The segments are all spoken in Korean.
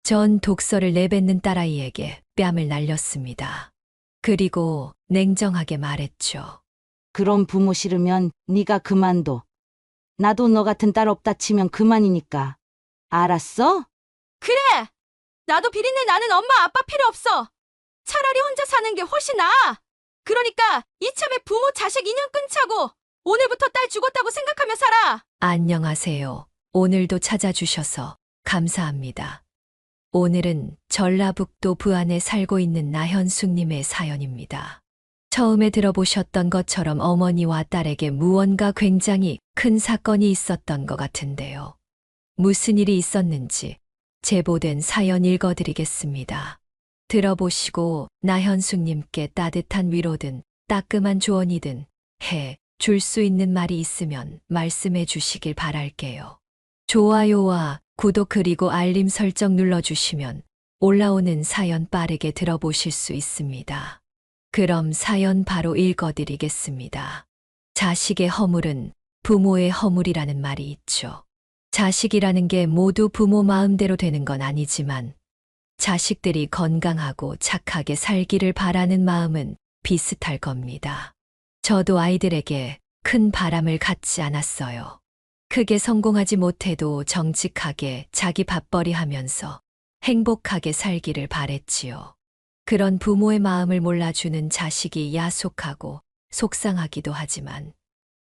전 독서를 내뱉는 딸아이에게 뺨을 날렸습니다. 그리고 냉정하게 말했죠. 그럼 부모 싫으면 네가 그만둬. 나도 너 같은 딸 없다 치면 그만이니까. 알았어? 그래! 나도 비린내 나는 엄마 아빠 필요 없어. 차라리 혼자 사는 게 훨씬 나아. 그러니까 이참에 부모 자식 인연 끊자고 오늘부터 딸 죽었다고 생각하며 살아. 안녕하세요. 오늘도 찾아주셔서 감사합니다. 오늘은 전라북도 부안에 살고 있는 나현숙님의 사연입니다. 처음에 들어보셨던 것처럼 어머니와 딸에게 무언가 굉장히 큰 사건이 있었던 것 같은데요. 무슨 일이 있었는지 제보된 사연 읽어드리겠습니다. 들어보시고 나현숙님께 따뜻한 위로든 따끔한 조언이든 해 줄 수 있는 말이 있으면 말씀해 주시길 바랄게요. 좋아요와 구독 그리고 알림 설정 눌러주시면 올라오는 사연 빠르게 들어보실 수 있습니다. 그럼 사연 바로 읽어드리겠습니다. 자식의 허물은 부모의 허물이라는 말이 있죠. 자식이라는 게 모두 부모 마음대로 되는 건 아니지만 자식들이 건강하고 착하게 살기를 바라는 마음은 비슷할 겁니다. 저도 아이들에게 큰 바람을 갖지 않았어요. 크게 성공하지 못해도 정직하게 자기 밥벌이 하면서 행복하게 살기를 바랬지요. 그런 부모의 마음을 몰라주는 자식이 야속하고 속상하기도 하지만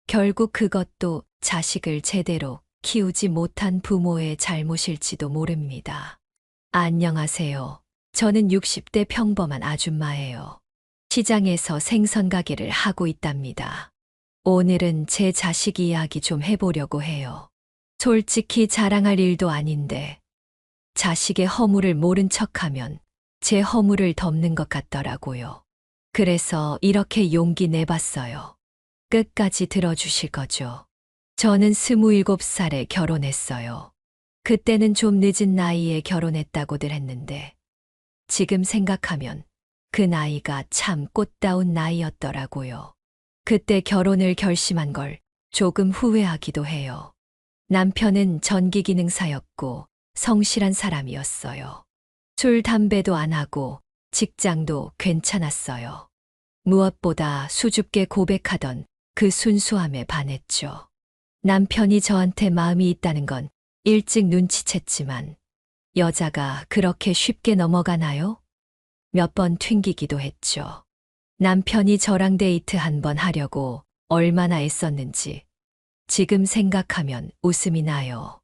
결국 그것도 자식을 제대로 키우지 못한 부모의 잘못일지도 모릅니다. 안녕하세요. 저는 60대 평범한 아줌마예요. 시장에서 생선 가게를 하고 있답니다. 오늘은 제 자식 이야기 좀 해보려고 해요. 솔직히 자랑할 일도 아닌데 자식의 허물을 모른 척하면 제 허물을 덮는 것 같더라고요. 그래서 이렇게 용기 내봤어요. 끝까지 들어주실 거죠? 저는 27살에 결혼했어요. 그때는 좀 늦은 나이에 결혼했다고들 했는데 지금 생각하면 그 나이가 참 꽃다운 나이였더라고요. 그때 결혼을 결심한 걸 조금 후회하기도 해요. 남편은 전기기능사였고 성실한 사람이었어요. 술, 담배도 안 하고 직장도 괜찮았어요. 무엇보다 수줍게 고백하던 그 순수함에 반했죠. 남편이 저한테 마음이 있다는 건 일찍 눈치챘지만 여자가 그렇게 쉽게 넘어가나요? 몇 번 튕기기도 했죠. 남편이 저랑 데이트 한 번 하려고 얼마나 애썼는지 지금 생각하면 웃음이 나요.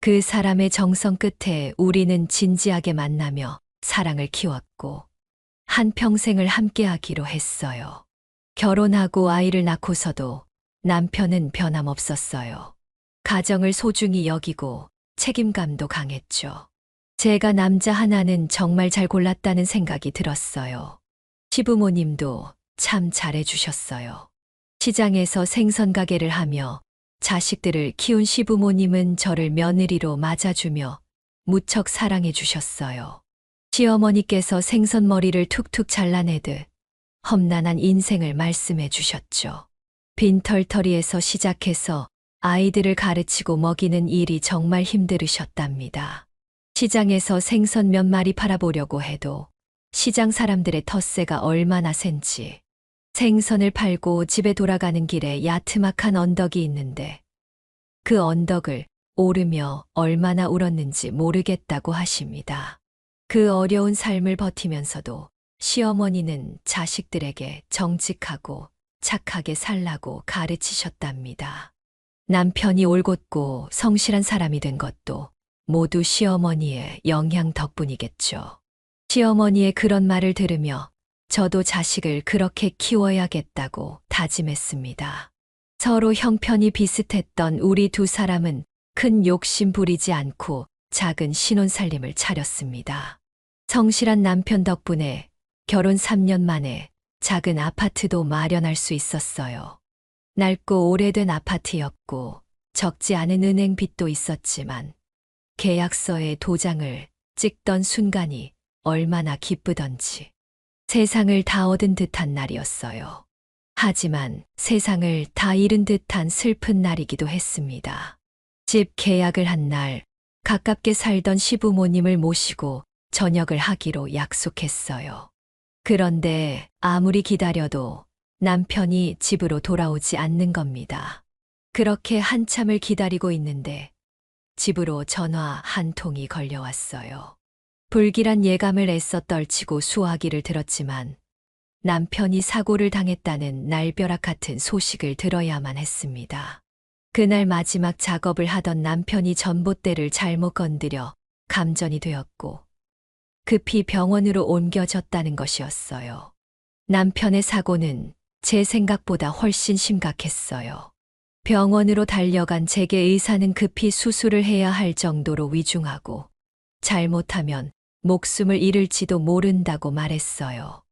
그 사람의 정성 끝에 우리는 진지하게 만나며 사랑을 키웠고 한평생을 함께하기로 했어요. 결혼하고 아이를 낳고서도 남편은 변함없었어요. 가정을 소중히 여기고 책임감도 강했죠. 제가 남자 하나는 정말 잘 골랐다는 생각이 들었어요. 시부모님도 참 잘해주셨어요. 시장에서 생선 가게를 하며 자식들을 키운 시부모님은 저를 며느리로 맞아주며 무척 사랑해 주셨어요. 시어머니께서 생선 머리를 툭툭 잘라내듯 험난한 인생을 말씀해 주셨죠. 빈털터리에서 시작해서 아이들을 가르치고 먹이는 일이 정말 힘들으셨답니다. 시장에서 생선 몇 마리 팔아보려고 해도 시장 사람들의 텃세가 얼마나 센지 생선을 팔고 집에 돌아가는 길에 야트막한 언덕이 있는데 그 언덕을 오르며 얼마나 울었는지 모르겠다고 하십니다. 그 어려운 삶을 버티면서도 시어머니는 자식들에게 정직하고 착하게 살라고 가르치셨답니다. 남편이 올곧고 성실한 사람이 된 것도 모두 시어머니의 영향 덕분이겠죠. 시어머니의 그런 말을 들으며 저도 자식을 그렇게 키워야겠다고 다짐했습니다. 서로 형편이 비슷했던 우리 두 사람은 큰 욕심 부리지 않고 작은 신혼살림을 차렸습니다. 성실한 남편 덕분에 결혼 3년 만에 작은 아파트도 마련할 수 있었어요. 낡고 오래된 아파트였고 적지 않은 은행 빚도 있었지만 계약서에 도장을 찍던 순간이 얼마나 기쁘던지 세상을 다 얻은 듯한 날이었어요. 하지만 세상을 다 잃은 듯한 슬픈 날이기도 했습니다. 집 계약을 한 날 가깝게 살던 시부모님을 모시고 저녁을 하기로 약속했어요. 그런데 아무리 기다려도 남편이 집으로 돌아오지 않는 겁니다. 그렇게 한참을 기다리고 있는데 집으로 전화 한 통이 걸려왔어요. 불길한 예감을 애써 떨치고 수화기를 들었지만 남편이 사고를 당했다는 날벼락 같은 소식을 들어야만 했습니다. 그날 마지막 작업을 하던 남편이 전봇대를 잘못 건드려 감전이 되었고 급히 병원으로 옮겨졌다는 것이었어요. 남편의 사고는 제 생각보다 훨씬 심각했어요. 병원으로 달려간 제게 의사는 급히 수술을 해야 할 정도로 위중하고 잘못하면 목숨을 잃을지도 모른다고 말했어요.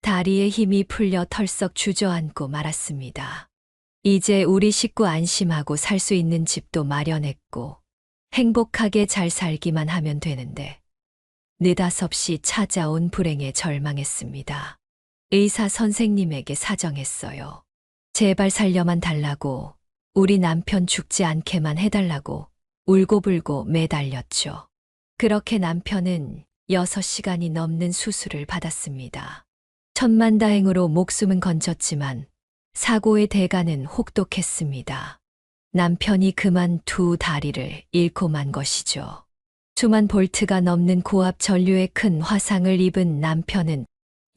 다리에 힘이 풀려 털썩 주저앉고 말았습니다. 이제 우리 식구 안심하고 살 수 있는 집도 마련했고 행복하게 잘 살기만 하면 되는데 느닷없이 찾아온 불행에 절망했습니다. 의사 선생님에게 사정했어요. 제발 살려만 달라고, 우리 남편 죽지 않게만 해달라고 울고불고 매달렸죠. 그렇게 남편은 6시간이 넘는 수술을 받았습니다. 천만다행으로 목숨은 건졌지만 사고의 대가는 혹독했습니다. 남편이 그만 두 다리를 잃고 만 것이죠. 수만 볼트가 넘는 고압 전류에 큰 화상을 입은 남편은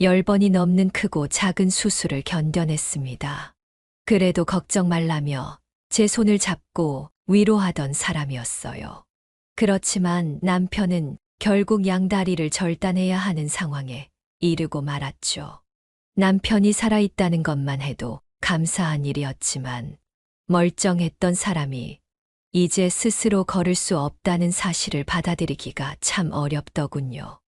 10번이 넘는 크고 작은 수술을 견뎌냈습니다. 그래도 걱정 말라며 제 손을 잡고 위로하던 사람이었어요. 그렇지만 남편은 결국 양다리를 절단해야 하는 상황에 이르고 말았죠. 남편이 살아있다는 것만 해도 감사한 일이었지만 멀쩡했던 사람이 이제 스스로 걸을 수 없다는 사실을 받아들이기가 참 어렵더군요.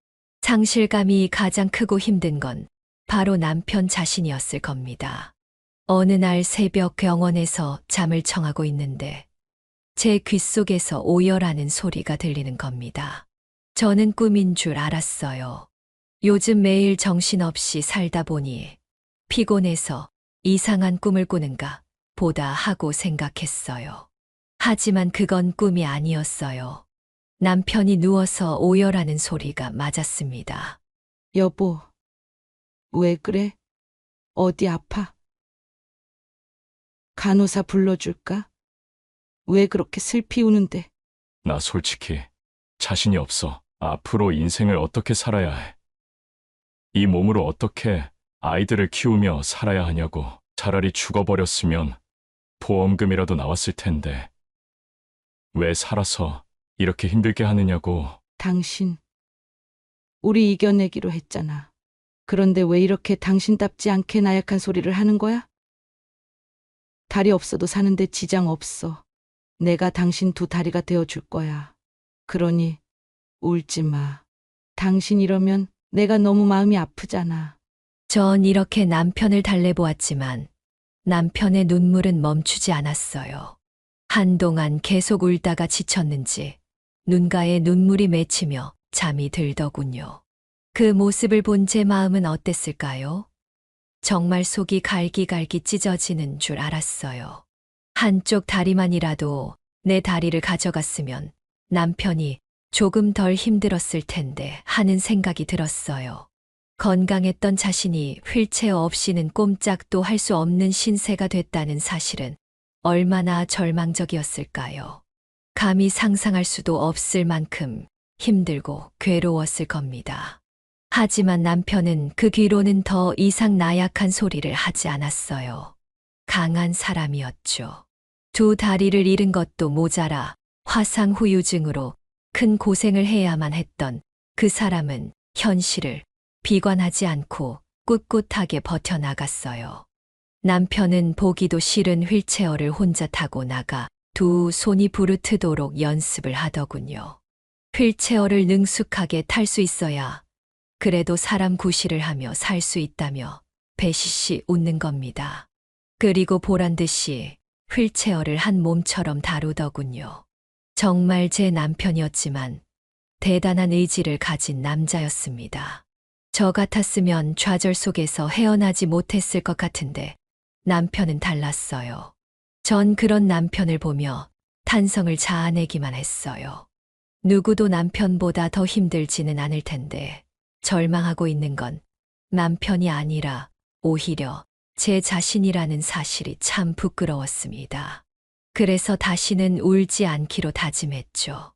상실감이 가장 크고 힘든 건 바로 남편 자신이었을 겁니다. 어느 날 새벽 병원에서 잠을 청하고 있는데 제 귓속에서 오열하는 소리가 들리는 겁니다. 저는 꿈인 줄 알았어요. 요즘 매일 정신없이 살다 보니 피곤해서 이상한 꿈을 꾸는가 보다 하고 생각했어요. 하지만 그건 꿈이 아니었어요. 남편이 누워서 오열하는 소리가 맞았습니다. 여보, 왜 그래? 어디 아파? 간호사 불러줄까? 왜 그렇게 슬피 우는데? 나 솔직히 자신이 없어. 앞으로 인생을 어떻게 살아야 해? 이 몸으로 어떻게 아이들을 키우며 살아야 하냐고. 차라리 죽어버렸으면 보험금이라도 나왔을 텐데. 왜 살아서 이렇게 힘들게 하느냐고. 당신, 우리 이겨내기로 했잖아. 그런데 왜 이렇게 당신답지 않게 나약한 소리를 하는 거야? 다리 없어도 사는데 지장 없어. 내가 당신 두 다리가 되어줄 거야. 그러니 울지 마. 당신 이러면 내가 너무 마음이 아프잖아. 전 이렇게 남편을 달래보았지만 남편의 눈물은 멈추지 않았어요. 한동안 계속 울다가 지쳤는지 눈가에 눈물이 맺히며 잠이 들더군요. 그 모습을 본 제 마음은 어땠을까요? 정말 속이 갈기갈기 찢어지는 줄 알았어요. 한쪽 다리만이라도 내 다리를 가져갔으면 남편이 조금 덜 힘들었을 텐데 하는 생각이 들었어요. 건강했던 자신이 휠체어 없이는 꼼짝도 할 수 없는 신세가 됐다는 사실은 얼마나 절망적이었을까요? 감히 상상할 수도 없을 만큼 힘들고 괴로웠을 겁니다. 하지만 남편은 그 뒤로는 더 이상 나약한 소리를 하지 않았어요. 강한 사람이었죠. 두 다리를 잃은 것도 모자라 화상 후유증으로 큰 고생을 해야만 했던 그 사람은 현실을 비관하지 않고 꿋꿋하게 버텨나갔어요. 남편은 보기도 싫은 휠체어를 혼자 타고 나가 두 손이 부르트도록 연습을 하더군요. 휠체어를 능숙하게 탈 수 있어야 그래도 사람 구실을 하며 살 수 있다며 배시시 웃는 겁니다. 그리고 보란 듯이 휠체어를 한 몸처럼 다루더군요. 정말 제 남편이었지만 대단한 의지를 가진 남자였습니다. 저 같았으면 좌절 속에서 헤어나지 못했을 것 같은데 남편은 달랐어요. 전 그런 남편을 보며 탄성을 자아내기만 했어요. 누구도 남편보다 더 힘들지는 않을 텐데 절망하고 있는 건 남편이 아니라 오히려 제 자신이라는 사실이 참 부끄러웠습니다. 그래서 다시는 울지 않기로 다짐했죠.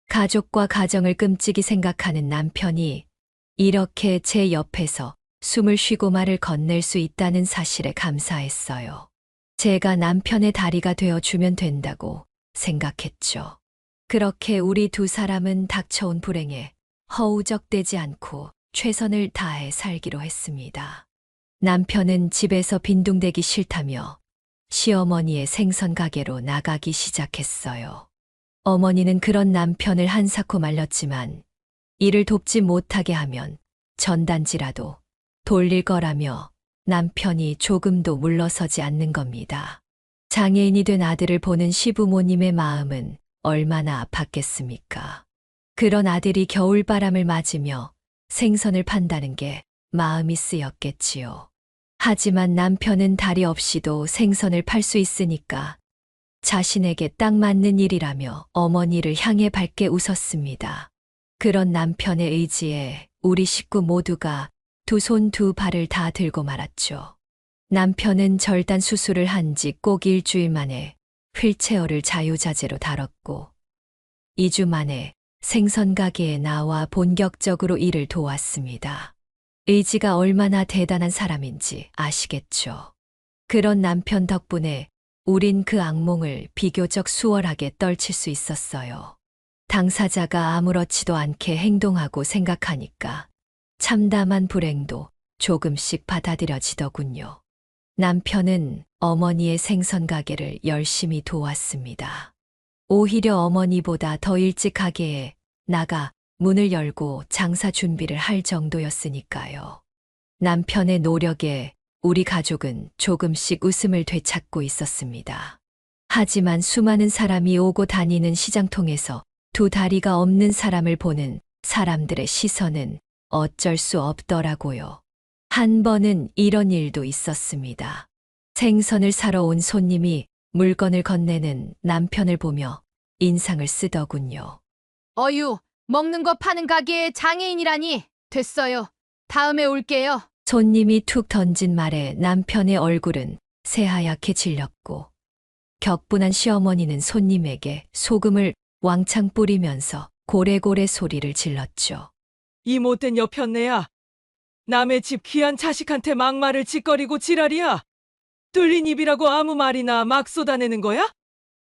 가족과 가정을 끔찍이 생각하는 남편이 이렇게 제 옆에서 숨을 쉬고 말을 건넬 수 있다는 사실에 감사했어요. 제가 남편의 다리가 되어 주면 된다고 생각했죠. 그렇게 우리 두 사람은 닥쳐온 불행에 허우적대지 않고 최선을 다해 살기로 했습니다. 남편은 집에서 빈둥대기 싫다며 시어머니의 생선 가게로 나가기 시작했어요. 어머니는 그런 남편을 한사코 말렸지만 일을 돕지 못하게 하면 전단지라도 돌릴 거라며 남편이 조금도 물러서지 않는 겁니다. 장애인이 된 아들을 보는 시부모님의 마음은 얼마나 아팠겠습니까? 그런 아들이 겨울바람을 맞으며 생선을 판다는 게 마음이 쓰였겠지요. 하지만 남편은 다리 없이도 생선을 팔 수 있으니까 자신에게 딱 맞는 일이라며 어머니를 향해 밝게 웃었습니다. 그런 남편의 의지에 우리 식구 모두가 두 손 두 발을 다 들고 말았죠. 남편은 절단 수술을 한 지 꼭 일주일 만에 휠체어를 자유자재로 다뤘고 2주 만에 생선 가게에 나와 본격적으로 일을 도왔습니다. 의지가 얼마나 대단한 사람인지 아시겠죠? 그런 남편 덕분에 우린 그 악몽을 비교적 수월하게 떨칠 수 있었어요. 당사자가 아무렇지도 않게 행동하고 생각하니까 참담한 불행도 조금씩 받아들여지더군요. 남편은 어머니의 생선 가게를 열심히 도왔습니다. 오히려 어머니보다 더 일찍 가게에 나가 문을 열고 장사 준비를 할 정도였으니까요. 남편의 노력에 우리 가족은 조금씩 웃음을 되찾고 있었습니다. 하지만 수많은 사람이 오고 다니는 시장통에서 두 다리가 없는 사람을 보는 사람들의 시선은 어쩔 수 없더라고요. 한 번은 이런 일도 있었습니다. 생선을 사러 온 손님이 물건을 건네는 남편을 보며 인상을 쓰더군요. 어유, 먹는 거 파는 가게에 장애인이라니. 됐어요. 다음에 올게요. 손님이 툭 던진 말에 남편의 얼굴은 새하얗게 질렸고 격분한 시어머니는 손님에게 소금을 왕창 뿌리면서 고래고래 소리를 질렀죠. 이 못된 여편네야. 남의 집 귀한 자식한테 막말을 짓거리고 지랄이야. 뚫린 입이라고 아무 말이나 막 쏟아내는 거야?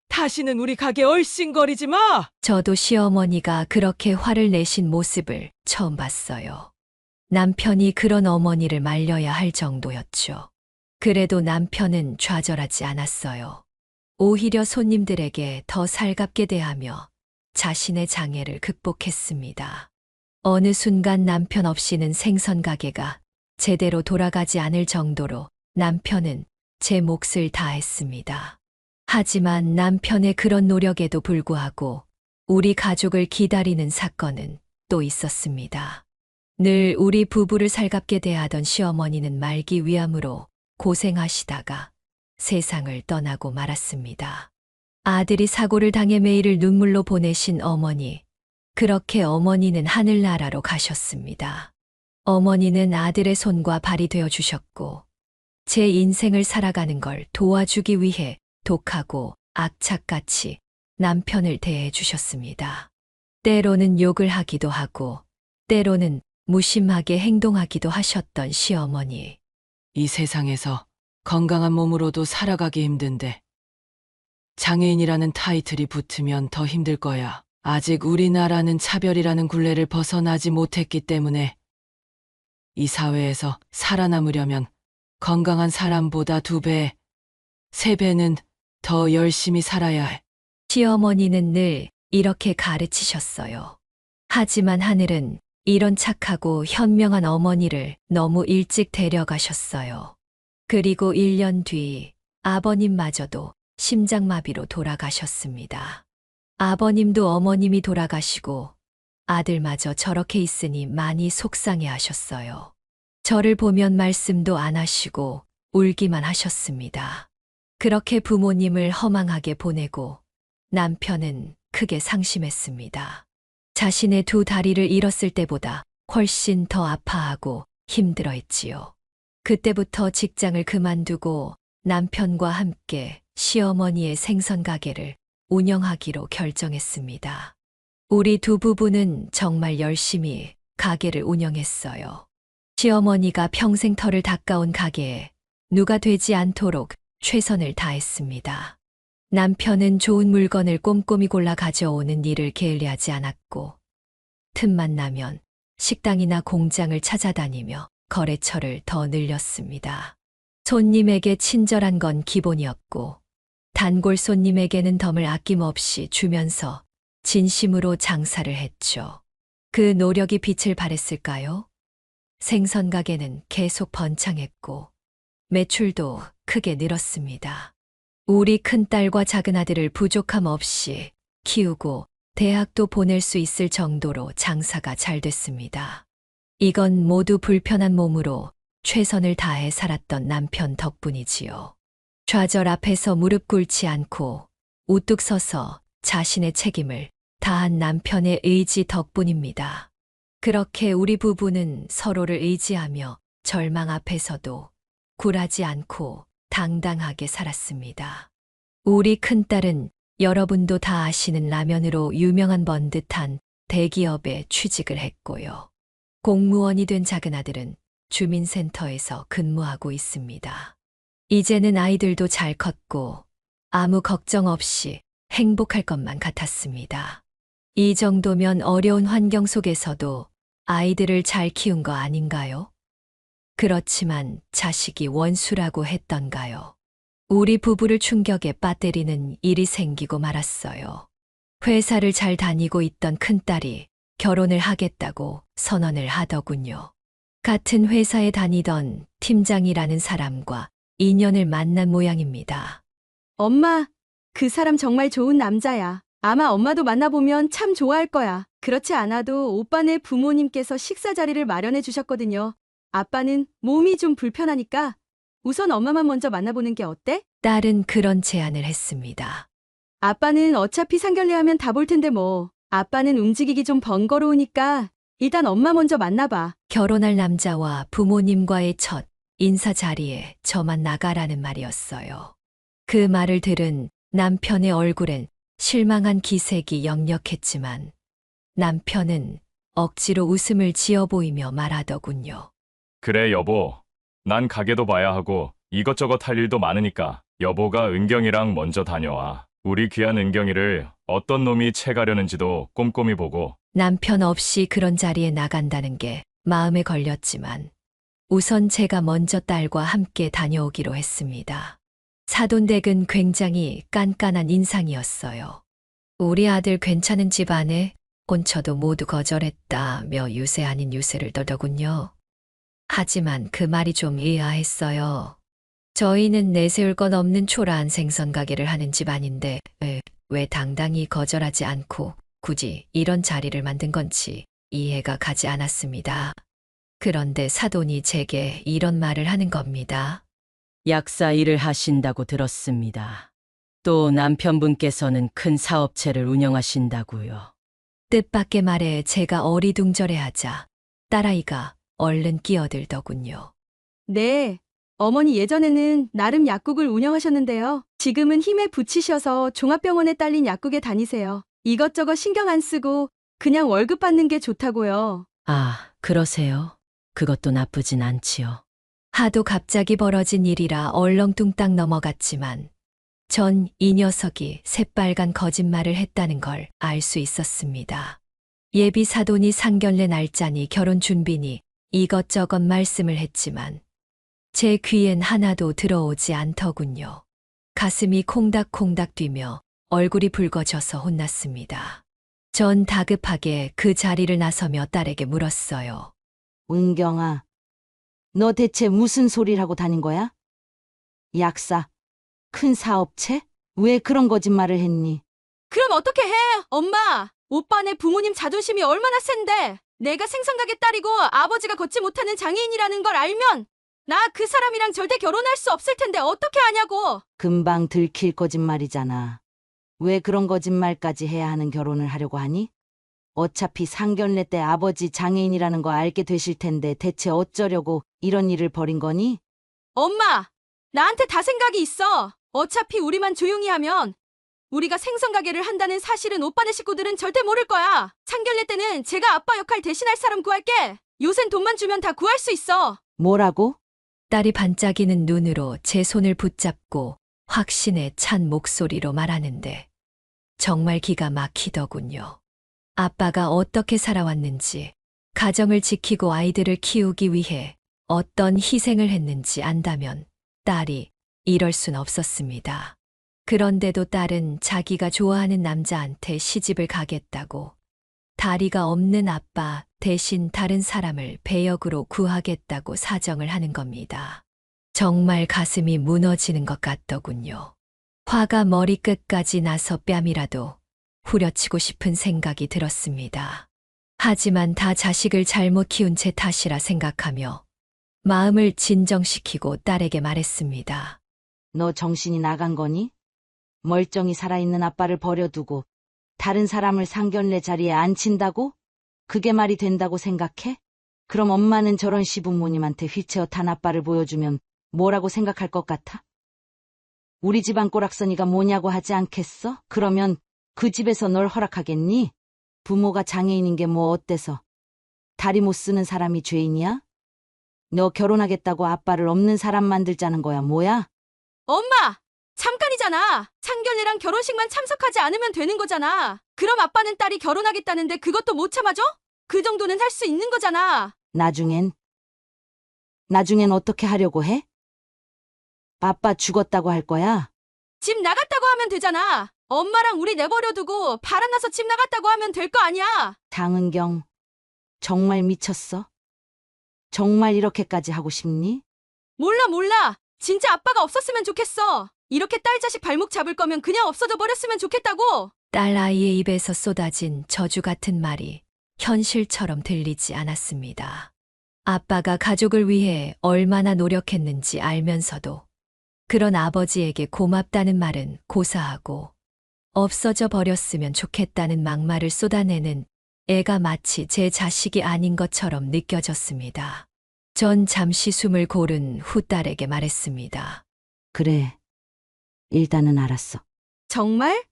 다시는 우리 가게 얼씬거리지 마! 저도 시어머니가 그렇게 화를 내신 모습을 처음 봤어요. 남편이 그런 어머니를 말려야 할 정도였죠. 그래도 남편은 좌절하지 않았어요. 오히려 손님들에게 더 살갑게 대하며 자신의 장애를 극복했습니다. 어느 순간 남편 없이는 생선 가게가 제대로 돌아가지 않을 정도로 남편은 제 몫을 다했습니다. 하지만 남편의 그런 노력에도 불구하고 우리 가족을 기다리는 사건은 또 있었습니다. 늘 우리 부부를 살갑게 대하던 시어머니는 말기 위암으로 고생하시다가 세상을 떠나고 말았습니다. 아들이 사고를 당해 매일을 눈물로 보내신 어머니, 그렇게 어머니는 하늘나라로 가셨습니다. 어머니는 아들의 손과 발이 되어 주셨고 제 인생을 살아가는 걸 도와주기 위해 독하고 악착같이 남편을 대해 주셨습니다. 때로는 욕을 하기도 하고 때로는 무심하게 행동하기도 하셨던 시어머니. 이 세상에서 건강한 몸으로도 살아가기 힘든데 장애인이라는 타이틀이 붙으면 더 힘들 거야. 아직 우리나라는 차별이라는 굴레를 벗어나지 못했기 때문에 이 사회에서 살아남으려면 건강한 사람보다 2배, 3배는 더 열심히 살아야 해. 시어머니는 늘 이렇게 가르치셨어요. 하지만 하늘은 이런 착하고 현명한 어머니를 너무 일찍 데려가셨어요. 그리고 1년 뒤 아버님마저도 심장마비로 돌아가셨습니다. 아버님도 어머님이 돌아가시고 아들마저 저렇게 있으니 많이 속상해 하셨어요. 저를 보면 말씀도 안 하시고 울기만 하셨습니다. 그렇게 부모님을 허망하게 보내고 남편은 크게 상심했습니다. 자신의 두 다리를 잃었을 때보다 훨씬 더 아파하고 힘들어했지요. 그때부터 직장을 그만두고 남편과 함께 시어머니의 생선 가게를 운영하기로 결정했습니다. 우리 두 부부는 정말 열심히 가게를 운영했어요. 시어머니가 평생 털을 닦아온 가게에 누가 되지 않도록 최선을 다했습니다. 남편은 좋은 물건을 꼼꼼히 골라 가져오는 일을 게을리하지 않았고, 틈만 나면 식당이나 공장을 찾아다니며 거래처를 더 늘렸습니다. 손님에게 친절한 건 기본이었고, 단골 손님에게는 덤을 아낌없이 주면서 진심으로 장사를 했죠. 그 노력이 빛을 발했을까요? 생선 가게는 계속 번창했고, 매출도 크게 늘었습니다. 우리 큰딸과 작은아들을 부족함 없이 키우고 대학도 보낼 수 있을 정도로 장사가 잘 됐습니다. 이건 모두 불편한 몸으로 최선을 다해 살았던 남편 덕분이지요. 좌절 앞에서 무릎 꿇지 않고 우뚝 서서 자신의 책임을 다한 남편의 의지 덕분입니다. 그렇게 우리 부부는 서로를 의지하며 절망 앞에서도 굴하지 않고 당당하게 살았습니다. 우리 큰딸은 여러분도 다 아시는 라면으로 유명한 번듯한 대기업에 취직을 했고요. 공무원이 된 작은아들은 주민센터에서 근무하고 있습니다. 이제는 아이들도 잘 컸고 아무 걱정 없이 행복할 것만 같았습니다. 이 정도면 어려운 환경 속에서도 아이들을 잘 키운 거 아닌가요? 그렇지만 자식이 원수라고 했던가요? 우리 부부를 충격에 빠뜨리는 일이 생기고 말았어요. 회사를 잘 다니고 있던 큰딸이 결혼을 하겠다고 선언을 하더군요. 같은 회사에 다니던 팀장이라는 사람과 인연을 만난 모양입니다. 엄마, 그 사람 정말 좋은 남자야. 아마 엄마도 만나보면 참 좋아할 거야. 그렇지 않아도 오빠네 부모님께서 식사 자리를 마련해 주셨거든요. 아빠는 몸이 좀 불편하니까 우선 엄마만 먼저 만나보는 게 어때? 딸은 그런 제안을 했습니다. 아빠는 어차피 상견례하면 다 볼 텐데 뭐. 아빠는 움직이기 좀 번거로우니까 일단 엄마 먼저 만나봐. 결혼할 남자와 부모님과의 첫 인사 자리에 저만 나가라는 말이었어요. 그 말을 들은 남편의 얼굴엔 실망한 기색이 역력했지만 남편은 억지로 웃음을 지어 보이며 말하더군요. 그래, 여보. 난 가게도 봐야 하고 이것저것 할 일도 많으니까 여보가 은경이랑 먼저 다녀와. 우리 귀한 은경이를 어떤 놈이 채가려는지도 꼼꼼히 보고. 남편 없이 그런 자리에 나간다는 게 마음에 걸렸지만 우선 제가 먼저 딸과 함께 다녀오기로 했습니다. 사돈댁은 굉장히 깐깐한 인상이었어요. 우리 아들 괜찮은 집 안에 꼰쳐도 모두 거절했다며 유세 아닌 유세를 떨더군요. 하지만 그 말이 좀 의아했어요. 저희는 내세울 건 없는 초라한 생선 가게를 하는 집 아닌데 왜 당당히 거절하지 않고 굳이 이런 자리를 만든 건지 이해가 가지 않았습니다. 그런데 사돈이 제게 이런 말을 하는 겁니다. 약사 일을 하신다고 들었습니다. 또 남편분께서는 큰 사업체를 운영하신다고요. 뜻밖의 말에 제가 어리둥절해하자 딸아이가 얼른 끼어들더군요. 네. 어머니 예전에는 나름 약국을 운영하셨는데요. 지금은 힘에 부치셔서 종합병원에 딸린 약국에 다니세요. 이것저것 신경 안 쓰고 그냥 월급 받는 게 좋다고요. 아, 그러세요? 그것도 나쁘진 않지요. 하도 갑자기 벌어진 일이라 얼렁뚱땅 넘어갔지만 전 이 녀석이 새빨간 거짓말을 했다는 걸 알 수 있었습니다. 예비 사돈이 상견례 날짜니 결혼 준비니 이것저것 말씀을 했지만 제 귀엔 하나도 들어오지 않더군요. 가슴이 콩닥콩닥 뛰며 얼굴이 붉어져서 혼났습니다. 전 다급하게 그 자리를 나서며 딸에게 물었어요. 은경아, 너 대체 무슨 소리를 하고 다닌 거야? 약사, 큰 사업체? 왜 그런 거짓말을 했니? 그럼 어떻게 해? 엄마! 오빠네 부모님 자존심이 얼마나 센데 내가 생선가게 딸이고 아버지가 걷지 못하는 장애인이라는 걸 알면 나 그 사람이랑 절대 결혼할 수 없을 텐데 어떻게 하냐고! 금방 들킬 거짓말이잖아. 왜 그런 거짓말까지 해야 하는 결혼을 하려고 하니? 어차피 상견례 때 아버지 장애인이라는 거 알게 되실 텐데 대체 어쩌려고 이런 일을 벌인 거니? 엄마, 나한테 다 생각이 있어. 어차피 우리만 조용히 하면 우리가 생선 가게를 한다는 사실은 오빠네 식구들은 절대 모를 거야. 상견례 때는 제가 아빠 역할 대신할 사람 구할게. 요샌 돈만 주면 다 구할 수 있어. 뭐라고? 딸이 반짝이는 눈으로 제 손을 붙잡고 확신에 찬 목소리로 말하는데 정말 기가 막히더군요. 아빠가 어떻게 살아왔는지, 가정을 지키고 아이들을 키우기 위해 어떤 희생을 했는지 안다면 딸이 이럴 순 없었습니다. 그런데도 딸은 자기가 좋아하는 남자한테 시집을 가겠다고 다리가 없는 아빠 대신 다른 사람을 배역으로 구하겠다고 사정을 하는 겁니다. 정말 가슴이 무너지는 것 같더군요. 화가 머리끝까지 나서 뺨이라도 후려치고 싶은 생각이 들었습니다. 하지만 다 자식을 잘못 키운 제 탓이라 생각하며 마음을 진정시키고 딸에게 말했습니다. 너 정신이 나간 거니? 멀쩡히 살아있는 아빠를 버려두고 다른 사람을 상견례 자리에 앉힌다고? 그게 말이 된다고 생각해? 그럼 엄마는 저런 시부모님한테 휠체어 탄 아빠를 보여주면 뭐라고 생각할 것 같아? 우리 집안 꼬락서니가 뭐냐고 하지 않겠어? 그러면 그 집에서 널 허락하겠니? 부모가 장애인인 게 뭐 어때서? 다리 못 쓰는 사람이 죄인이야? 너 결혼하겠다고 아빠를 없는 사람 만들자는 거야, 뭐야? 엄마! 잠깐이잖아. 상견례랑 결혼식만 참석하지 않으면 되는 거잖아. 그럼 아빠는 딸이 결혼하겠다는데 그것도 못 참아줘? 그 정도는 할 수 있는 거잖아. 나중엔 어떻게 하려고 해? 아빠 죽었다고 할 거야? 집 나갔다고 하면 되잖아. 엄마랑 우리 내버려두고 바람나서 집 나갔다고 하면 될 거 아니야. 장은경, 정말 미쳤어? 정말 이렇게까지 하고 싶니? 몰라. 진짜 아빠가 없었으면 좋겠어. 이렇게 딸 자식 발목 잡을 거면 그냥 없어져 버렸으면 좋겠다고. 딸 아이의 입에서 쏟아진 저주 같은 말이 현실처럼 들리지 않았습니다. 아빠가 가족을 위해 얼마나 노력했는지 알면서도 그런 아버지에게 고맙다는 말은 고사하고 없어져 버렸으면 좋겠다는 막말을 쏟아내는 애가 마치 제 자식이 아닌 것처럼 느껴졌습니다. 전 잠시 숨을 고른 후 딸에게 말했습니다. 그래, 일단은 알았어. 정말?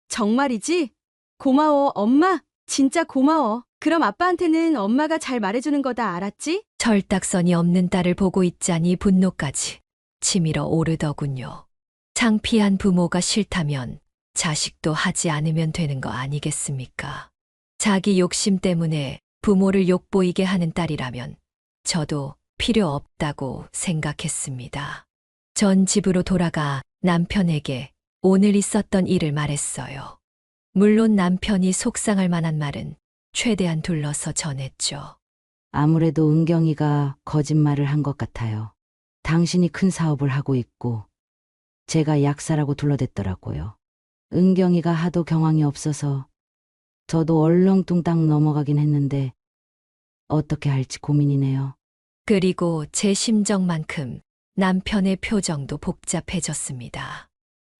정말이지? 고마워, 엄마. 진짜 고마워. 그럼 아빠한테는 엄마가 잘 말해주는 거다 알았지? 철딱선이 없는 딸을 보고 있자니 분노까지 치밀어 오르더군요. 창피한 부모가 싫다면 자식도 하지 않으면 되는 거 아니겠습니까? 자기 욕심 때문에 부모를 욕보이게 하는 딸이라면 저도 필요 없다고 생각했습니다. 전 집으로 돌아가 남편에게 오늘 있었던 일을 말했어요. 물론 남편이 속상할 만한 말은 최대한 둘러서 전했죠. 아무래도 은경이가 거짓말을 한 것 같아요. 당신이 큰 사업을 하고 있고 제가 약사라고 둘러댔더라고요. 은경이가 하도 경황이 없어서 저도 얼렁뚱땅 넘어가긴 했는데 어떻게 할지 고민이네요. 그리고 제 심정만큼 남편의 표정도 복잡해졌습니다.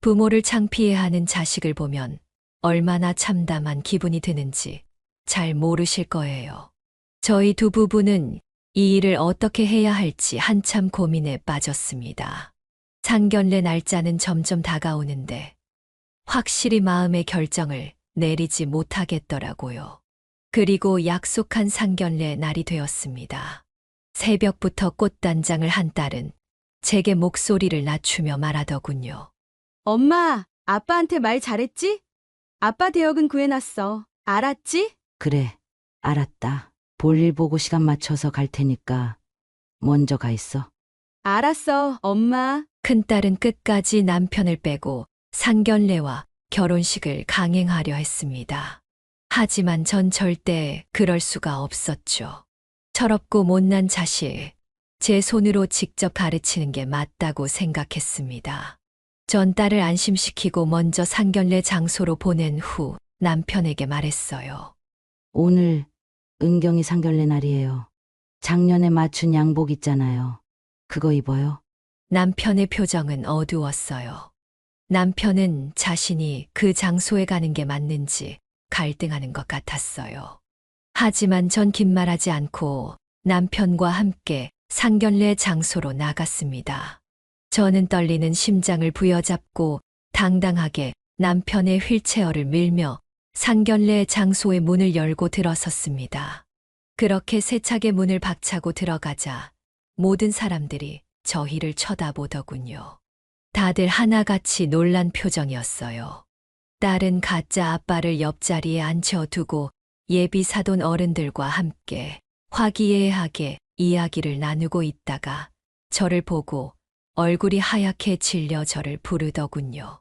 부모를 창피해하는 자식을 보면 얼마나 참담한 기분이 드는지 잘 모르실 거예요. 저희 두 부부는 이 일을 어떻게 해야 할지 한참 고민에 빠졌습니다. 상견례 날짜는 점점 다가오는데 확실히 마음의 결정을 내리지 못하겠더라고요. 그리고 약속한 상견례 날이 되었습니다. 새벽부터 꽃단장을 한 딸은 제게 목소리를 낮추며 말하더군요. 엄마, 아빠한테 말 잘했지? 아빠 대역은 구해놨어. 알았지? 그래, 알았다. 볼일 보고 시간 맞춰서 갈 테니까 먼저 가 있어. 알았어, 엄마. 큰딸은 끝까지 남편을 빼고 상견례와 결혼식을 강행하려 했습니다. 하지만 전 절대 그럴 수가 없었죠. 철없고 못난 자식, 제 손으로 직접 가르치는 게 맞다고 생각했습니다. 전 딸을 안심시키고 먼저 상견례 장소로 보낸 후 남편에게 말했어요. 오늘 은경이 상견례 날이에요. 작년에 맞춘 양복 있잖아요. 그거 입어요. 남편의 표정은 어두웠어요. 남편은 자신이 그 장소에 가는 게 맞는지 갈등하는 것 같았어요. 하지만 전 긴 말하지 않고 남편과 함께 상견례 장소로 나갔습니다. 저는 떨리는 심장을 부여잡고 당당하게 남편의 휠체어를 밀며 상견례 장소의 문을 열고 들어섰습니다. 그렇게 세차게 문을 박차고 들어가자 모든 사람들이 저희를 쳐다보더군요. 다들 하나같이 놀란 표정이었어요. 딸은 가짜 아빠를 옆자리에 앉혀두고 예비 사돈 어른들과 함께 화기애애하게 이야기를 나누고 있다가 저를 보고 얼굴이 하얗게 질려 저를 부르더군요.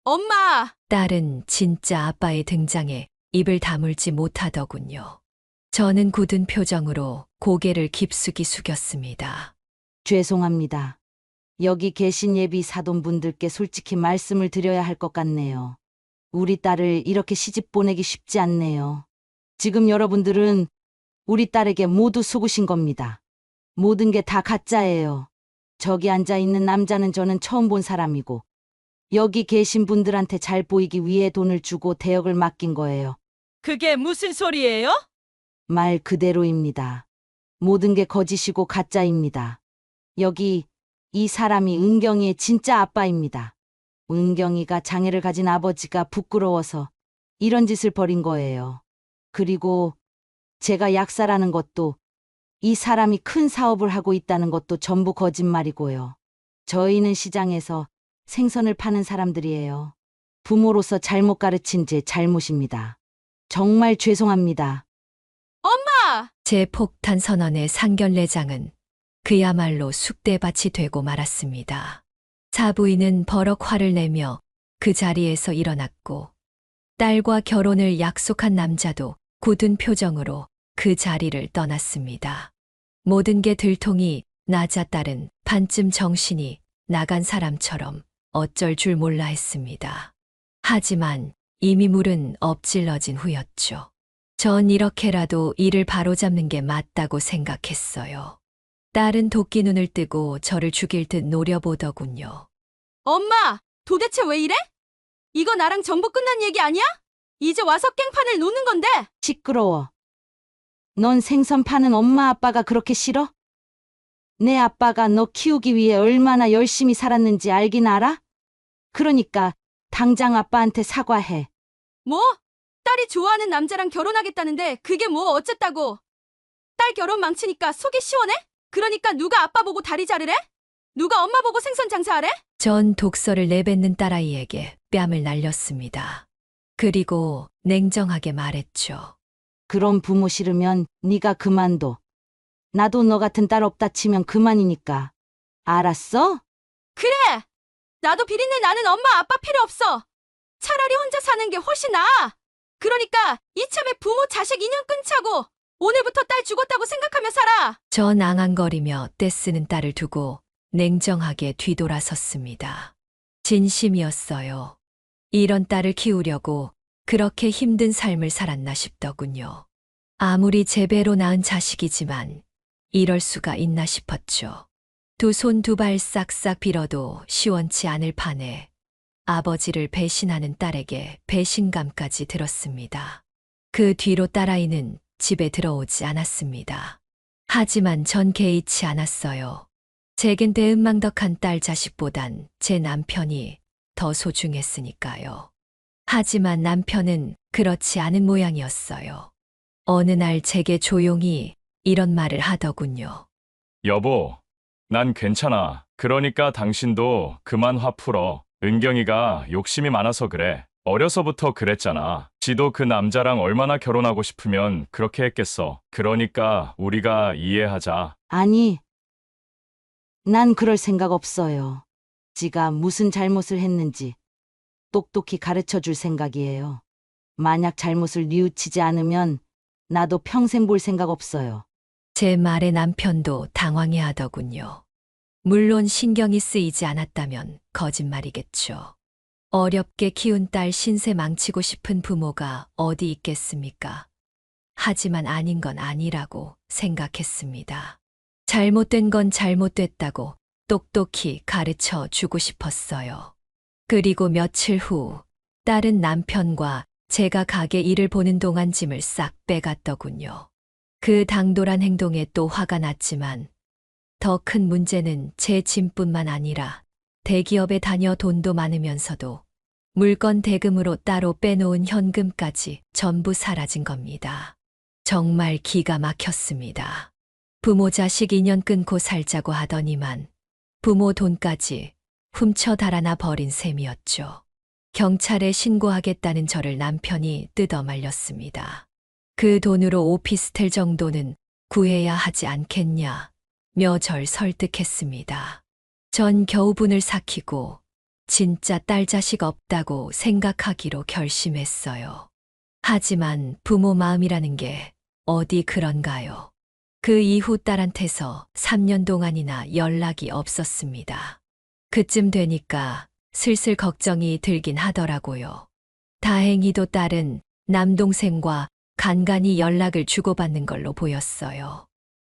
엄마! 딸은 진짜 아빠의 등장에 입을 다물지 못하더군요. 저는 굳은 표정으로 고개를 깊숙이 숙였습니다. 죄송합니다. 여기 계신 예비 사돈분들께 솔직히 말씀을 드려야 할 것 같네요. 우리 딸을 이렇게 시집 보내기 쉽지 않네요. 지금 여러분들은 우리 딸에게 모두 속으신 겁니다. 모든 게 다 가짜예요. 저기 앉아 있는 남자는 저는 처음 본 사람이고, 여기 계신 분들한테 잘 보이기 위해 돈을 주고 대역을 맡긴 거예요. 그게 무슨 소리예요? 말 그대로입니다. 모든 게 거짓이고 가짜입니다. 여기 이 사람이 은경이의 진짜 아빠입니다. 은경이가 장애를 가진 아버지가 부끄러워서 이런 짓을 벌인 거예요. 그리고 제가 약사라는 것도, 이 사람이 큰 사업을 하고 있다는 것도 전부 거짓말이고요. 저희는 시장에서 생선을 파는 사람들이에요. 부모로서 잘못 가르친 제 잘못입니다. 정말 죄송합니다. 제 폭탄 선언의 상견례장은 그야말로 쑥대밭이 되고 말았습니다. 사부인은 버럭 화를 내며 그 자리에서 일어났고, 딸과 결혼을 약속한 남자도 굳은 표정으로 그 자리를 떠났습니다. 모든 게 들통이 나자 딸은 반쯤 정신이 나간 사람처럼 어쩔 줄 몰라 했습니다. 하지만 이미 물은 엎질러진 후였죠. 전 이렇게라도 이를 바로잡는 게 맞다고 생각했어요. 딸은 도끼 눈을 뜨고 저를 죽일 듯 노려보더군요. 엄마! 도대체 왜 이래? 이거 나랑 전부 끝난 얘기 아니야? 이제 와서 깽판을 놓는 건데! 시끄러워. 넌 생선 파는 엄마 아빠가 그렇게 싫어? 내 아빠가 너 키우기 위해 얼마나 열심히 살았는지 알긴 알아? 그러니까 당장 아빠한테 사과해. 뭐? 딸이 좋아하는 남자랑 결혼하겠다는데 그게 뭐 어쨌다고? 딸 결혼 망치니까 속이 시원해? 그러니까 누가 아빠 보고 다리 자르래? 누가 엄마 보고 생선 장사하래? 전 독서를 내뱉는 딸아이에게 뺨을 날렸습니다. 그리고 냉정하게 말했죠. 그럼 부모 싫으면 네가 그만둬. 나도 너 같은 딸 없다 치면 그만이니까. 알았어? 그래! 나도 비린내 나는 엄마 아빠 필요 없어! 차라리 혼자 사는 게 훨씬 나아! 그러니까 이참에 부모 자식 인연 끊자고! 오늘부터 딸 죽었다고 생각하며 살아! 전 앙앙거리며 떼쓰는 딸을 두고 냉정하게 뒤돌아섰습니다. 진심이었어요. 이런 딸을 키우려고 그렇게 힘든 삶을 살았나 싶더군요. 아무리 제 배로 낳은 자식이지만 이럴 수가 있나 싶었죠. 두 손 두 발 싹싹 빌어도 시원치 않을 판에 아버지를 배신하는 딸에게 배신감까지 들었습니다. 그 뒤로 딸아이는 집에 들어오지 않았습니다. 하지만 전 개의치 않았어요. 제겐 대은망덕한 딸 자식보단 제 남편이 더 소중했으니까요. 하지만 남편은 그렇지 않은 모양이었어요. 어느 날 제게 조용히 이런 말을 하더군요. 여보, 난 괜찮아. 그러니까 당신도 그만 화 풀어. 은경이가 욕심이 많아서 그래. 어려서부터 그랬잖아. 지도 그 남자랑 얼마나 결혼하고 싶으면 그렇게 했겠어. 그러니까 우리가 이해하자. 아니, 난 그럴 생각 없어요. 지가 무슨 잘못을 했는지 똑똑히 가르쳐 줄 생각이에요. 만약 잘못을 뉘우치지 않으면 나도 평생 볼 생각 없어요. 제 말에 남편도 당황해 하더군요. 물론 신경이 쓰이지 않았다면 거짓말이겠죠. 어렵게 키운 딸 신세 망치고 싶은 부모가 어디 있겠습니까? 하지만 아닌 건 아니라고 생각했습니다. 잘못된 건 잘못됐다고 똑똑히 가르쳐 주고 싶었어요. 그리고 며칠 후 딸은 남편과 제가 가게 일을 보는 동안 짐을 싹 빼갔더군요. 그 당돌한 행동에 또 화가 났지만 더 큰 문제는 제 짐뿐만 아니라 대기업에 다녀 돈도 많으면서도 물건 대금으로 따로 빼놓은 현금까지 전부 사라진 겁니다. 정말 기가 막혔습니다. 부모 자식 인연 끊고 살자고 하더니만 부모 돈까지 훔쳐 달아나 버린 셈이었죠. 경찰에 신고하겠다는 저를 남편이 뜯어 말렸습니다. 그 돈으로 오피스텔 정도는 구해야 하지 않겠냐 며 절 설득했습니다. 전 겨우 분을 삭히고 진짜 딸 자식 없다고 생각하기로 결심했어요. 하지만 부모 마음이라는 게 어디 그런가요? 그 이후 딸한테서 3년 동안이나 연락이 없었습니다. 그쯤 되니까 슬슬 걱정이 들긴 하더라고요. 다행히도 딸은 남동생과 간간히 연락을 주고받는 걸로 보였어요.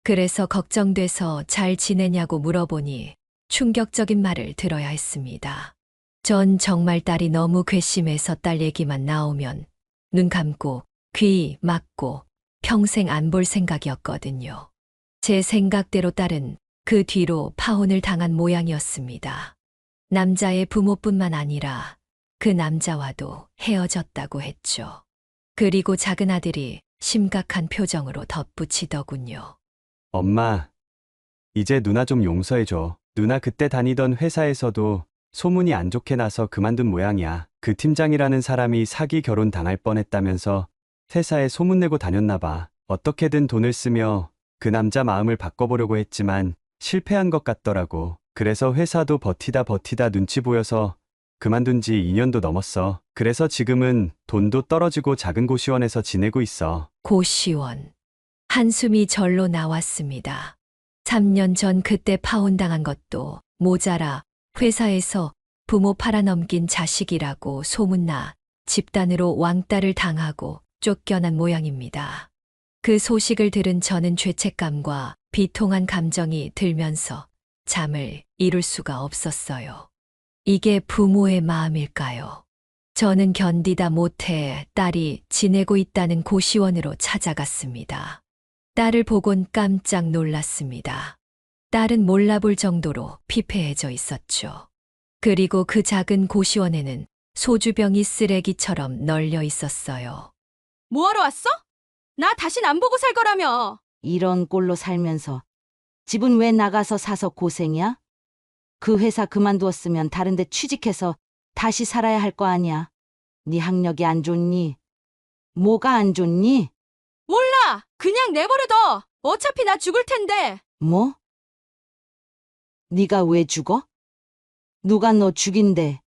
그래서 걱정돼서 잘 지내냐고 물어보니 충격적인 말을 들어야 했습니다. 전 정말 딸이 너무 괘씸해서 딸 얘기만 나오면 눈 감고 귀 막고 평생 안 볼 생각이었거든요. 제 생각대로 딸은 그 뒤로 파혼을 당한 모양이었습니다. 남자의 부모뿐만 아니라 그 남자와도 헤어졌다고 했죠. 그리고 작은 아들이 심각한 표정으로 덧붙이더군요. 엄마, 이제 누나 좀 용서해줘. 누나 그때 다니던 회사에서도 소문이 안 좋게 나서 그만둔 모양이야. 그 팀장이라는 사람이 사기 결혼 당할 뻔했다면서 회사에 소문내고 다녔나 봐. 어떻게든 돈을 쓰며 그 남자 마음을 바꿔보려고 했지만 실패한 것 같더라고. 그래서 회사도 버티다 눈치 보여서 그만둔 지 2년도 넘었어. 그래서 지금은 돈도 떨어지고 작은 고시원에서 지내고 있어. 고시원. 한숨이 절로 나왔습니다. 3년 전 그때 파혼당한 것도 모자라 회사에서 부모 팔아넘긴 자식이라고 소문나 집단으로 왕따를 당하고 쫓겨난 모양입니다. 그 소식을 들은 저는 죄책감과 비통한 감정이 들면서 잠을 이룰 수가 없었어요. 이게 부모의 마음일까요? 저는 견디다 못해 딸이 지내고 있다는 고시원으로 찾아갔습니다. 딸을 보곤 깜짝 놀랐습니다. 딸은 몰라볼 정도로 피폐해져 있었죠. 그리고 그 작은 고시원에는 소주병이 쓰레기처럼 널려 있었어요. 뭐하러 왔어? 나 다신 안 보고 살 거라며. 이런 꼴로 살면서 집은 왜 나가서 사서 고생이야? 그 회사 그만두었으면 다른 데 취직해서 다시 살아야 할 거 아니야. 네 학력이 안 좋니? 뭐가 안 좋니? 몰라. 그냥 내버려둬. 어차피 나 죽을 텐데. 뭐? 네가 왜 죽어? 누가 너 죽인대?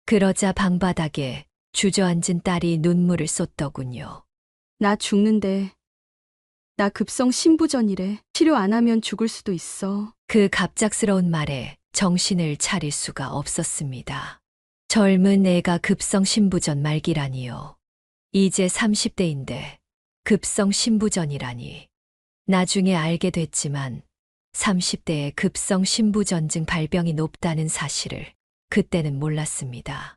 그러자 방바닥에 주저앉은 딸이 눈물을 쏟더군요. 나 죽는데. 나 급성 신부전이래. 치료 안 하면 죽을 수도 있어. 그 갑작스러운 말에 정신을 차릴 수가 없었습니다. 젊은 애가 급성 신부전 말기라니요. 이제 30대인데 급성 신부전이라니. 나중에 알게 됐지만 30대에 급성 신부전증 발병이 높다는 사실을 그때는 몰랐습니다.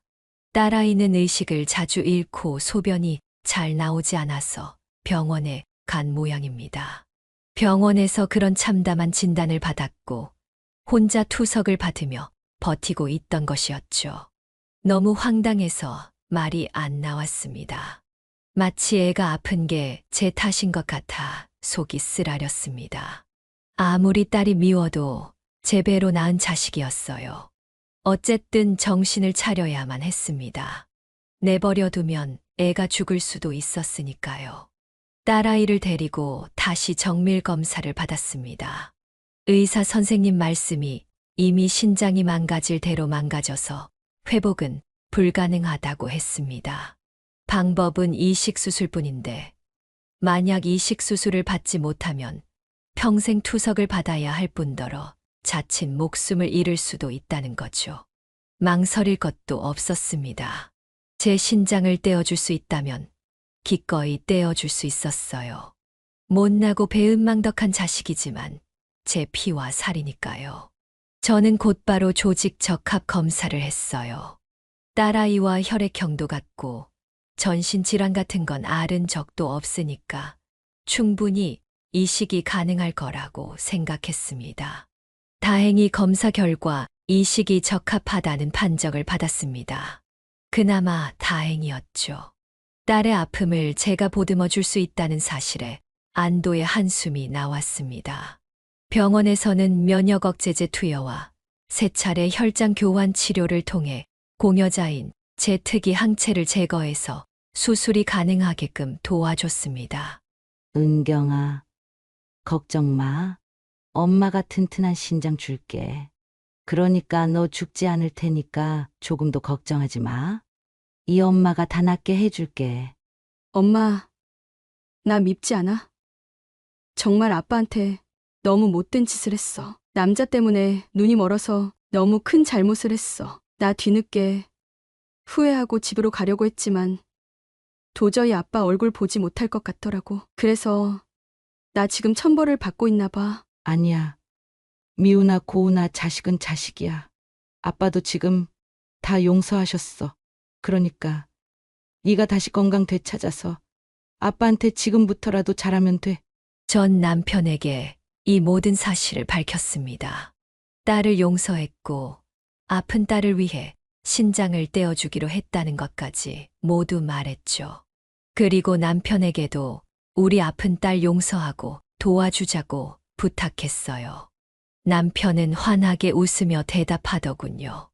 딸아이는 의식을 자주 잃고 소변이 잘 나오지 않아서 병원에 간 모양입니다. 병원에서 그런 참담한 진단을 받았고 혼자 투석을 받으며 버티고 있던 것이었죠. 너무 황당해서 말이 안 나왔습니다. 마치 애가 아픈 게 제 탓인 것 같아 속이 쓰라렸습니다. 아무리 딸이 미워도 제 배로 낳은 자식이었어요. 어쨌든 정신을 차려야만 했습니다. 내버려두면 애가 죽을 수도 있었으니까요. 딸아이를 데리고 다시 정밀 검사를 받았습니다. 의사 선생님 말씀이 이미 신장이 망가질 대로 망가져서 회복은 불가능하다고 했습니다. 방법은 이식수술뿐인데 만약 이식수술을 받지 못하면 평생 투석을 받아야 할 뿐더러 자칫 목숨을 잃을 수도 있다는 거죠. 망설일 것도 없었습니다. 제 신장을 떼어줄 수 있다면 기꺼이 떼어줄 수 있었어요. 못나고 배은망덕한 자식이지만 제 피와 살이니까요. 저는 곧바로 조직 적합 검사를 했어요. 딸아이와 혈액형도 같고 전신질환 같은 건 앓은 적도 없으니까 충분히 이식이 가능할 거라고 생각했습니다. 다행히 검사 결과 이식이 적합하다는 판정을 받았습니다. 그나마 다행이었죠. 딸의 아픔을 제가 보듬어 줄 수 있다는 사실에 안도의 한숨이 나왔습니다. 병원에서는 면역 억제제 투여와 세 차례 혈장 교환 치료를 통해 공여자인 제 특이 항체를 제거해서 수술이 가능하게끔 도와줬습니다. 은경아, 걱정 마. 엄마가 튼튼한 신장 줄게. 그러니까 너 죽지 않을 테니까 조금도 걱정하지 마. 이 엄마가 다 낫게 해줄게. 엄마, 나 밉지 않아? 정말 아빠한테 너무 못된 짓을 했어. 남자 때문에 눈이 멀어서 너무 큰 잘못을 했어. 나 뒤늦게 후회하고 집으로 가려고 했지만 도저히 아빠 얼굴 보지 못할 것 같더라고. 그래서 나 지금 천벌을 받고 있나 봐. 아니야. 미우나 고우나 자식은 자식이야. 아빠도 지금 다 용서하셨어. 그러니까 네가 다시 건강 되찾아서 아빠한테 지금부터라도 잘하면 돼. 전 남편에게 이 모든 사실을 밝혔습니다. 딸을 용서했고 아픈 딸을 위해 신장을 떼어주기로 했다는 것까지 모두 말했죠. 그리고 남편에게도 우리 아픈 딸 용서하고 도와주자고 부탁했어요. 남편은 환하게 웃으며 대답하더군요.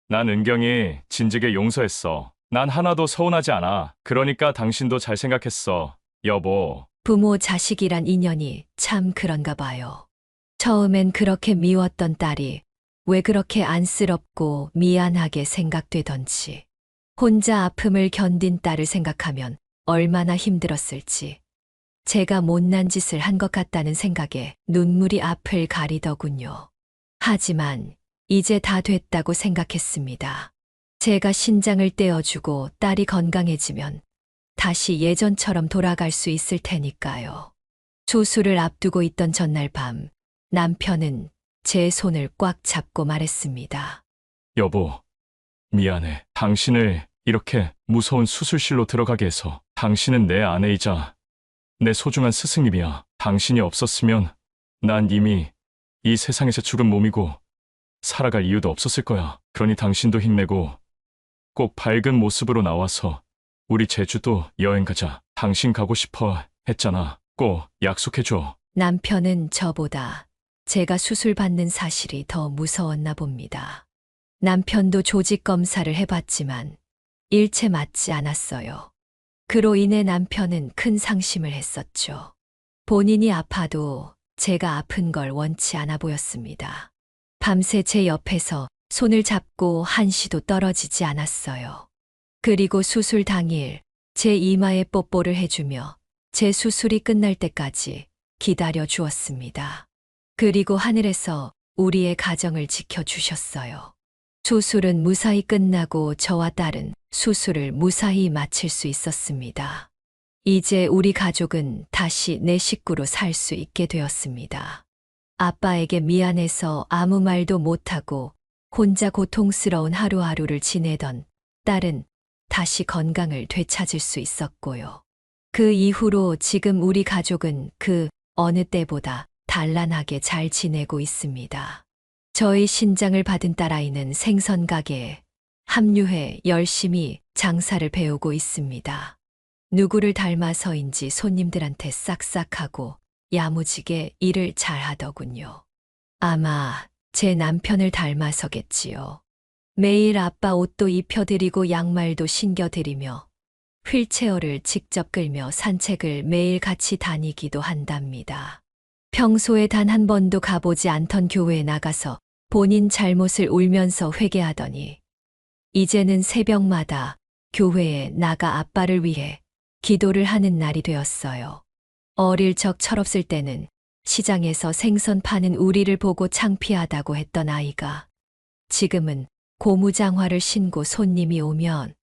난 은경이 진즉에 용서했어. 난 하나도 서운하지 않아. 그러니까 당신도 잘 생각했어. 여보. 부모 자식이란 인연이 참 그런가 봐요. 처음엔 그렇게 미웠던 딸이 왜 그렇게 안쓰럽고 미안하게 생각되던지, 혼자 아픔을 견딘 딸을 생각하면 얼마나 힘들었을지, 제가 못난 짓을 한 것 같다는 생각에 눈물이 앞을 가리더군요. 하지만 이제 다 됐다고 생각했습니다. 제가 신장을 떼어주고 딸이 건강해지면 다시 예전처럼 돌아갈 수 있을 테니까요. 수술을 앞두고 있던 전날 밤, 남편은 제 손을 꽉 잡고 말했습니다. 여보, 미안해. 당신을 이렇게 무서운 수술실로 들어가게 해서. 당신은 내 아내이자 내 소중한 스승님이야. 당신이 없었으면 난 이미 이 세상에서 죽은 몸이고 살아갈 이유도 없었을 거야. 그러니 당신도 힘내고 꼭 밝은 모습으로 나와서 우리 제주도 여행 가자. 당신 가고 싶어 했잖아. 꼭 약속해줘. 남편은 저보다 제가 수술 받는 사실이 더 무서웠나 봅니다. 남편도 조직 검사를 해봤지만 일체 맞지 않았어요. 그로 인해 남편은 큰 상심을 했었죠. 본인이 아파도 제가 아픈 걸 원치 않아 보였습니다. 밤새 제 옆에서 손을 잡고 한시도 떨어지지 않았어요. 그리고 수술 당일 제 이마에 뽀뽀를 해주며 제 수술이 끝날 때까지 기다려 주었습니다. 그리고 하늘에서 우리의 가정을 지켜주셨어요. 수술은 무사히 끝나고 저와 딸은 수술을 무사히 마칠 수 있었습니다. 이제 우리 가족은 다시 내 식구로 살 수 있게 되었습니다. 아빠에게 미안해서 아무 말도 못하고 혼자 고통스러운 하루하루를 지내던 딸은 다시 건강을 되찾을 수 있었고요. 그 이후로 지금 우리 가족은 그 어느 때보다 단란하게 잘 지내고 있습니다. 저희 신장을 받은 딸아이는 생선 가게에 합류해 열심히 장사를 배우고 있습니다. 누구를 닮아서인지 손님들한테 싹싹하고 야무지게 일을 잘하더군요. 아마 제 남편을 닮아서겠지요. 매일 아빠 옷도 입혀드리고 양말도 신겨드리며 휠체어를 직접 끌며 산책을 매일 같이 다니기도 한답니다. 평소에 단 한 번도 가보지 않던 교회에 나가서 본인 잘못을 울면서 회개하더니 이제는 새벽마다 교회에 나가 아빠를 위해 기도를 하는 날이 되었어요. 어릴 적 철없을 때는 시장에서 생선 파는 우리를 보고 창피하다고 했던 아이가 지금은 고무장화를 신고 손님이 오면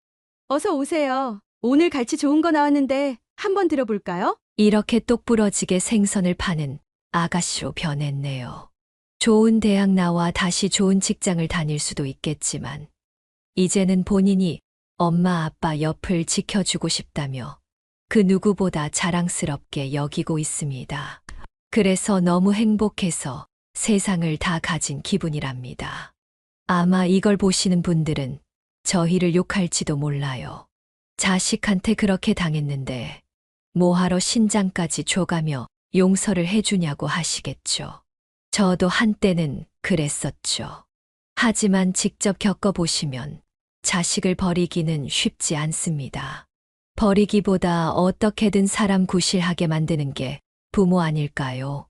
어서 오세요. 오늘 갈치 좋은 거 나왔는데 한번 들어볼까요? 이렇게 똑부러지게 생선을 파는 아가씨로 변했네요. 좋은 대학 나와 다시 좋은 직장을 다닐 수도 있겠지만 이제는 본인이 엄마 아빠 옆을 지켜주고 싶다며 그 누구보다 자랑스럽게 여기고 있습니다. 그래서 너무 행복해서 세상을 다 가진 기분이랍니다. 아마 이걸 보시는 분들은 저희를 욕할지도 몰라요. 자식한테 그렇게 당했는데 뭐하러 신장까지 줘가며 용서를 해주냐고 하시겠죠. 저도 한때는 그랬었죠. 하지만 직접 겪어보시면 자식을 버리기는 쉽지 않습니다. 버리기보다 어떻게든 사람 구실하게 만드는 게 부모 아닐까요?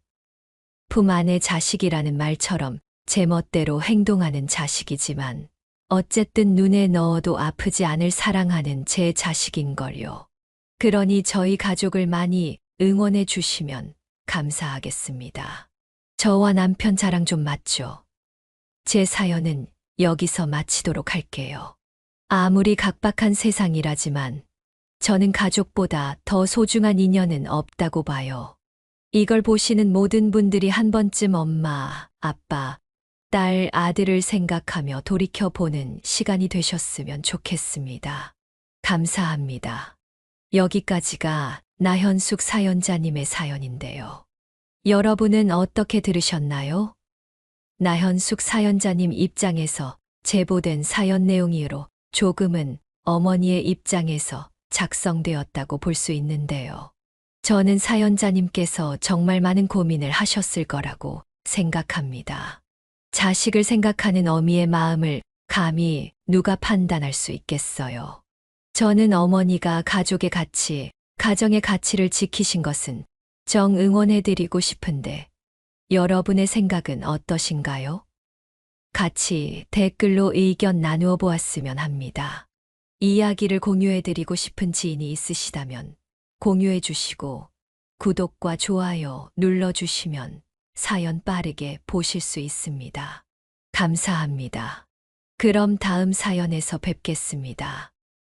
품 안의 자식이라는 말처럼 제멋대로 행동하는 자식이지만 어쨌든 눈에 넣어도 아프지 않을 사랑하는 제 자식인걸요. 그러니 저희 가족을 많이 응원해 주시면 감사하겠습니다. 저와 남편 자랑 좀 맞죠? 제 사연은 여기서 마치도록 할게요. 아무리 각박한 세상이라지만 저는 가족보다 더 소중한 인연은 없다고 봐요. 이걸 보시는 모든 분들이 한 번쯤 엄마, 아빠, 딸, 아들을 생각하며 돌이켜보는 시간이 되셨으면 좋겠습니다. 감사합니다. 여기까지가 나현숙 사연자님의 사연인데요. 여러분은 어떻게 들으셨나요? 나현숙 사연자님 입장에서 제보된 사연 내용이로 조금은 어머니의 입장에서 작성되었다고 볼 수 있는데요. 저는 사연자님께서 정말 많은 고민을 하셨을 거라고 생각합니다. 자식을 생각하는 어미의 마음을 감히 누가 판단할 수 있겠어요. 저는 어머니가 가족의 가치, 가정의 가치를 지키신 것은 정 응원해드리고 싶은데 여러분의 생각은 어떠신가요? 같이 댓글로 의견 나누어 보았으면 합니다. 이야기를 공유해드리고 싶은 지인이 있으시다면 공유해 주시고 구독과 좋아요 눌러주시면 사연 빠르게 보실 수 있습니다. 감사합니다. 그럼 다음 사연에서 뵙겠습니다.